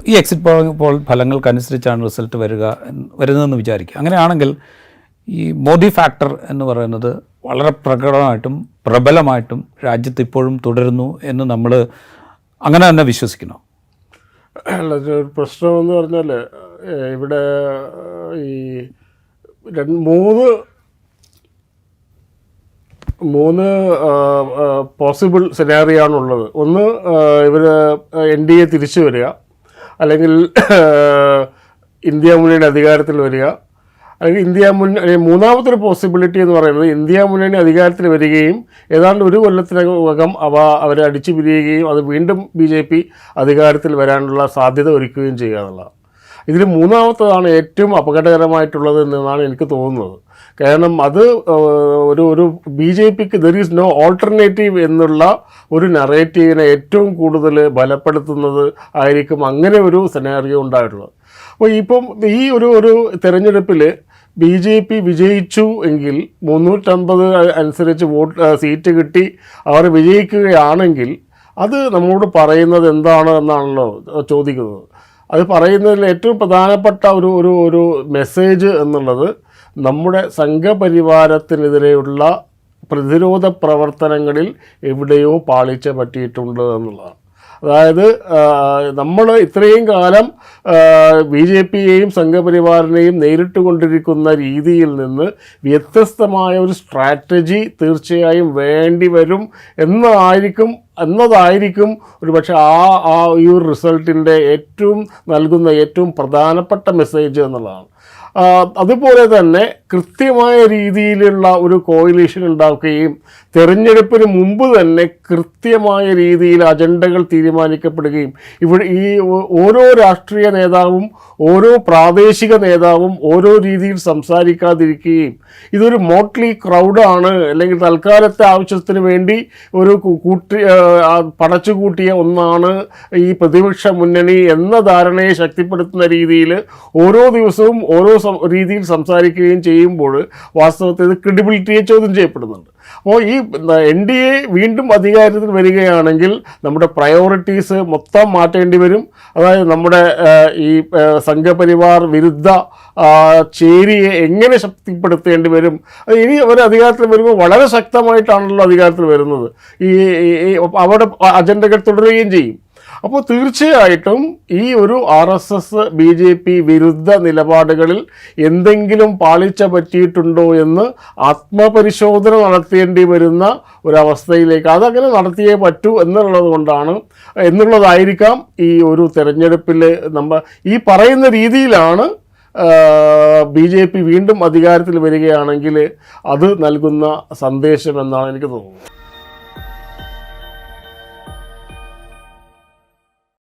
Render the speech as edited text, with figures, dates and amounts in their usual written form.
ഈ exit poll ഫലങ്ങൾക്കനുസരിച്ചാണ് result വരുന്നതെന്ന് വിചാരിക്കുക. അങ്ങനെയാണെങ്കിൽ ഈ മോദി ഫാക്ടർ എന്ന് പറയുന്നത് വളരെ പ്രകടമായിട്ടും പ്രബലമായിട്ടും രാജ്യത്ത് ഇപ്പോഴും തുടരുന്നു എന്ന് നമ്മൾ അങ്ങനെ തന്നെ വിശ്വസിക്കണം. അല്ല, ഒരു പ്രശ്നമെന്ന് പറഞ്ഞാൽ ഇവിടെ ഈ മൂന്ന് പോസിബിൾ സിനാറിയോ ആണുള്ളത്. ഒന്ന്, ഇവർ NDA തിരിച്ചു വരിക, അല്ലെങ്കിൽ ഇന്ത്യ മുന്നണി അധികാരത്തിൽ വരിക, അല്ലെങ്കിൽ മൂന്നാമത്തെ ഒരു പോസിബിലിറ്റി എന്ന് പറയുന്നത് ഇന്ത്യ മുന്നണി അധികാരത്തിൽ വരികയും ഏതാണ്ട് ഒരു കൊല്ലത്തിനകം അവരെ അടിച്ചു പിരിയുകയും അത് വീണ്ടും BJP അധികാരത്തിൽ വരാനുള്ള സാധ്യത ഒരുക്കുകയും ചെയ്യുക എന്നുള്ളതാണ്. ഇതിൽ മൂന്നാമത്തതാണ് ഏറ്റവും അപകടകരമായിട്ടുള്ളത് എന്നാണ് എനിക്ക് തോന്നുന്നത്. കാരണം അത് ഒരു BJPക്ക് ദർ ഈസ് നോ ഓൾട്ടർനേറ്റീവ് എന്നുള്ള ഒരു നറേറ്റീവിനെ ഏറ്റവും കൂടുതൽ ബലപ്പെടുത്തുന്നത് ആയിരിക്കും അങ്ങനെ ഒരു സെനാറിയോ ഉണ്ടായിട്ടുള്ളത്. അപ്പോൾ ഇപ്പം ഈ ഒരു തെരഞ്ഞെടുപ്പിൽ BJP വിജയിച്ചു എങ്കിൽ 350 അനുസരിച്ച് സീറ്റ് കിട്ടി അവർ വിജയിക്കുകയാണെങ്കിൽ അത് നമ്മളോട് പറയുന്നത് എന്താണ് എന്നാണല്ലോ ചോദിക്കുന്നത്. അത് പറയുന്നതിൽ ഏറ്റവും പ്രധാനപ്പെട്ട ഒരു മെസ്സേജ് എന്നുള്ളത് നമ്മുടെ സംഘപരിവാരത്തിനെതിരെയുള്ള പ്രതിരോധ പ്രവർത്തനങ്ങളിൽ എവിടെയോ പാളിച്ച പറ്റിയിട്ടുണ്ട് എന്നുള്ളതാണ്. അതായത് നമ്മൾ ഇത്രയും കാലം BJPയെയും സംഘപരിവാറിനെയും നേരിട്ട് കൊണ്ടിരിക്കുന്ന രീതിയിൽ നിന്ന് വ്യത്യസ്തമായ ഒരു സ്ട്രാറ്റജി തീർച്ചയായും വേണ്ടി വരും എന്നതായിരിക്കും ഒരു പക്ഷേ ഈ ഒരു റിസൾട്ടിൻ്റെ നൽകുന്ന ഏറ്റവും പ്രധാനപ്പെട്ട മെസ്സേജ് എന്നുള്ളതാണ്. അതുപോലെ തന്നെ കൃത്യമായ രീതിയിലുള്ള ഒരു കോയിലീഷൻ ഉണ്ടാക്കുകയും തെരഞ്ഞെടുപ്പിന് മുമ്പ് തന്നെ കൃത്യമായ രീതിയിൽ അജണ്ടകൾ തീരുമാനിക്കപ്പെടുകയും ഇവിടെ ഈ ഓരോ രാഷ്ട്രീയ നേതാവും ഓരോ പ്രാദേശിക നേതാവും ഓരോ രീതിയിൽ സംസാരിക്കാതിരിക്കുകയും ഇതൊരു മോട്ട്ലി ക്രൗഡാണ്, അല്ലെങ്കിൽ തൽക്കാലത്തെ ആവശ്യത്തിന് വേണ്ടി ഒരു പടച്ചുകൂട്ടിയ ഒന്നാണ് ഈ പ്രതിപക്ഷ മുന്നണി എന്ന ധാരണയെ ശക്തിപ്പെടുത്തുന്ന രീതിയിൽ ഓരോ ദിവസവും ഓരോ രീതിയിൽ സംസാരിക്കുകയും ചെയ്യുമ്പോൾ വാസ്തവത്തിൽ ഇത് ക്രെഡിബിലിറ്റിയെ ചോദ്യം ചെയ്യപ്പെടുന്നുണ്ട്. അപ്പോൾ ഈ NDA വീണ്ടും അധികാരത്തിൽ വരികയാണെങ്കിൽ നമ്മുടെ പ്രയോറിറ്റീസ് മൊത്തം മാറ്റേണ്ടി വരും. അതായത് നമ്മുടെ ഈ സംഘപരിവാർ വിരുദ്ധ ചേരിയെ എങ്ങനെ ശക്തിപ്പെടുത്തേണ്ടി വരും. ഇനി അവർ അധികാരത്തിൽ വരുമ്പോൾ വളരെ ശക്തമായിട്ടാണല്ലോ അധികാരത്തിൽ വരുന്നത്. അവരുടെ അജണ്ടകൾ തുടരുകയും ചെയ്യും. അപ്പോൾ തീർച്ചയായിട്ടും ഈ ഒരു RSS BJP വിരുദ്ധ നിലപാടുകളിൽ എന്തെങ്കിലും പാളിച്ച പറ്റിയിട്ടുണ്ടോ എന്ന് ആത്മപരിശോധന നടത്തേണ്ടി വരുന്ന ഒരവസ്ഥയിലേക്ക് അതങ്ങനെ നടത്തിയേ പറ്റൂ എന്നുള്ളതായിരിക്കാം ഈ ഒരു തെരഞ്ഞെടുപ്പിൽ നമ്മൾ ഈ പറയുന്ന രീതിയിലാണ് BJP വീണ്ടും അധികാരത്തിൽ വരികയാണെങ്കിൽ അത് നൽകുന്ന സന്ദേശം എന്നാണ് എനിക്ക് തോന്നുന്നത്.